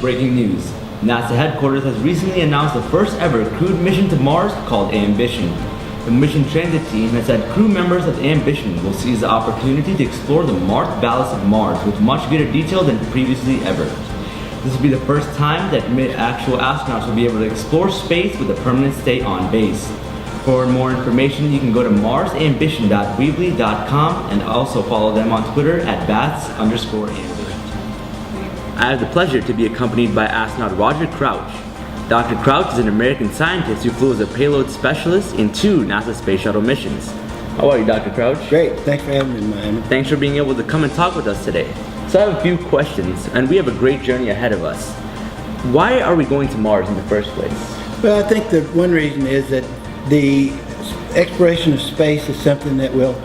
breaking news. NASA headquarters has recently announced the first ever crewed mission to Mars called Ambition. The mission transit team has said crew members of Ambition will seize the opportunity to explore the marked ballast of Mars with much greater detail than previously ever. This will be the first time that actual astronauts will be able to explore space with a permanent stay on base. For more information, you can go to marsambition.weebly.com and also follow them on Twitter at @bats_ambition. I have the pleasure to be accompanied by astronaut Roger Crouch. Dr. Crouch is an American scientist who flew as a payload specialist in 2 NASA space shuttle missions. How are you, Dr. Crouch? Great, thanks for having me, Miami. Thanks for being able to come and talk with us today. So I have a few questions, and we have a great journey ahead of us. Why are we going to Mars in the first place? Well, I think that one reason is that the exploration of space is something that will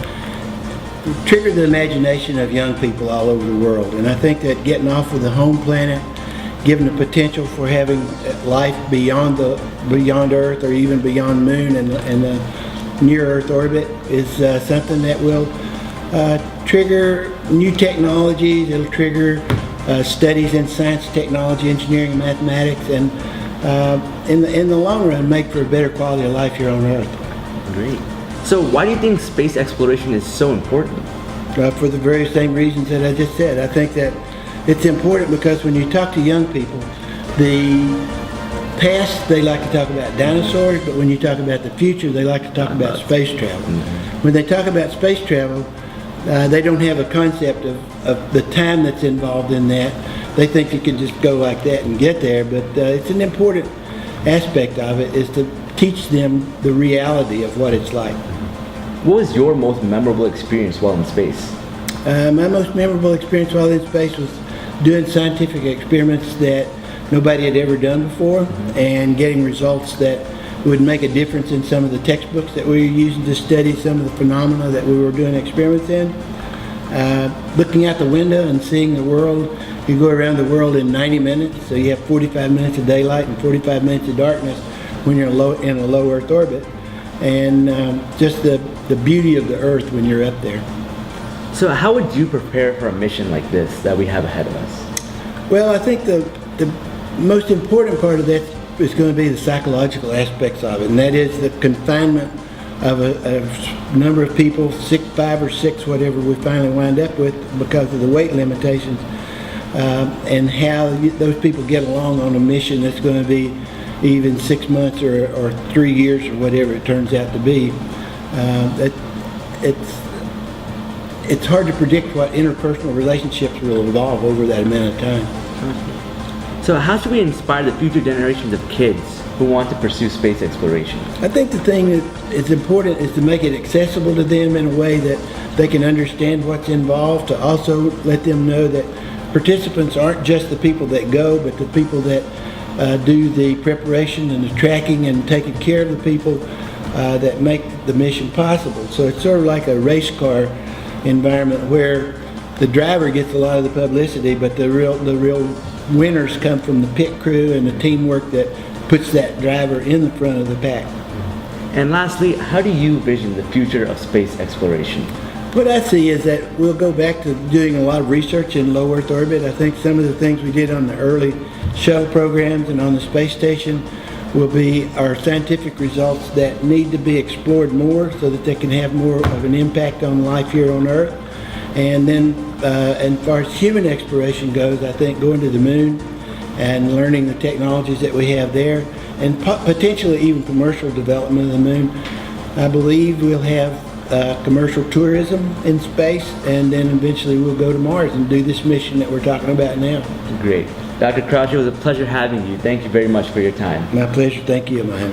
trigger the imagination of young people all over the world. And I think that getting off of the home planet, given the potential for having life beyond Earth or even beyond Moon and the near Earth orbit is something that will trigger new technologies. It'll trigger studies in science, technology, engineering, and mathematics, and in the long run make for a better quality of life here on Earth. Great. So why do you think space exploration is so important? For the very same reasons that I just said. I think that it's important because when you talk to young people, the past they like to talk about dinosaurs, but when you talk about the future, they like to talk about space travel. Mm-hmm. When they talk about space travel, they don't have a concept of the time that's involved in that. They think you can just go like that and get there, but it's an important aspect of it is to teach them the reality of what it's like. What was your most memorable experience while in space? My most memorable experience while in space was doing scientific experiments that nobody had ever done before and getting results that would make a difference in some of the textbooks that we were using to study some of the phenomena that we were doing experiments in. Looking out the window and seeing the world, you go around the world in 90 minutes, so you have 45 minutes of daylight and 45 minutes of darkness when you're in a low Earth orbit, and just the beauty of the Earth when you're up there. So how would you prepare for a mission like this that we have ahead of us? Well, I think the most important part of that is going to be the psychological aspects of it, and that is the confinement of a number of people, 5 or 6, whatever we finally wind up with because of the weight limitations, and how those people get along on a mission that's going to be even 6 months or 3 years or whatever it turns out to be. It's hard to predict what interpersonal relationships will evolve over that amount of time. So how should we inspire the future generations of kids who want to pursue space exploration? I think the thing that is important is to make it accessible to them in a way that they can understand what's involved, to also let them know that participants aren't just the people that go, but the people that do the preparation and the tracking and taking care of the people that make the mission possible. So it's sort of like a race car environment where the driver gets a lot of the publicity, but the real winners come from the pit crew and the teamwork that puts that driver in the front of the pack. And lastly, how do you vision the future of space exploration? What I see is that we'll go back to doing a lot of research in low Earth orbit. I think some of the things we did on the early shuttle programs and on the space station will be our scientific results that need to be explored more so that they can have more of an impact on life here on Earth. And then as far as human exploration goes, I think going to the moon and learning the technologies that we have there, and potentially even commercial development of the moon, I believe we'll have commercial tourism in space, and then eventually we'll go to Mars and do this mission that we're talking about now. Great. Dr. Crouch, it was a pleasure having you. Thank you very much for your time. My pleasure. Thank you, man.